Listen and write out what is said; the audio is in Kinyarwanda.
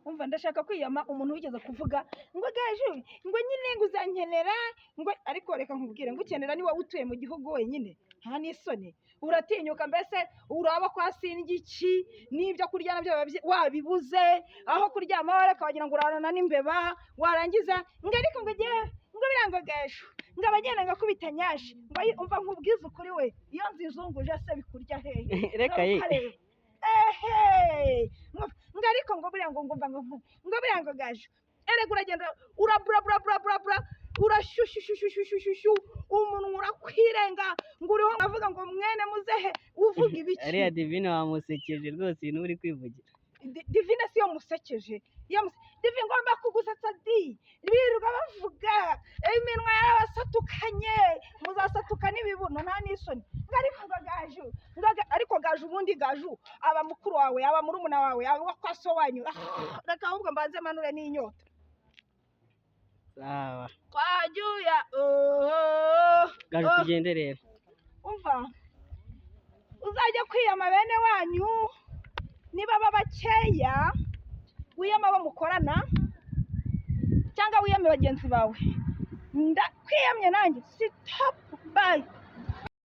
umva ndashaka kwiyama umuntu wigeze kuvuga ngo Gaju ngo nyine nguzankenera ngo ariko reka nkubwire ngo ukenera ni wowe utuye mu gihugu wenyine nta n'isoni uratinyuka mbese uraba kwa Singiki n'ibyo kurya nabyo wabibuze aho kuryama wareka wagira ngo urarana n'imbeba warangiza ngo ariko ngo birango Gaju ngo abagenda ngakubita nyashi ngo umva nkubwize ukuri we iyo nzizunguje se bikurya hehe reka ye ngo ariko ngo birango ngo birango Gaju erega uragenda urabura urashyushyushyushyushyushyushyushu umuntu urakwirenga ngo uriho avuga ngo mwene muzehe uvuga ibiki ariya Divine wamusekeje rwose ibintu uri kwivugira Divine si yo musekeje Divine ngomba kugusetsa birirwa bavuga iminwa yarabasatukanye muzasatuka n'ibibuno nta n'isoni ngo ariko ngo Gaju ariko Gaju ubundi Gaju aba mukuru wawe aba murumuna wawe aba kwa so wanyu reka ahubwo mbanze manure n'inyota sawa kwajuya Gaju tugende rero umva uzajya kwiyama bene wanyu niba babakeya wiyama abo mukorana cyangwa wiyame bagenzi bawe ndakwiyamye nanjye stop bye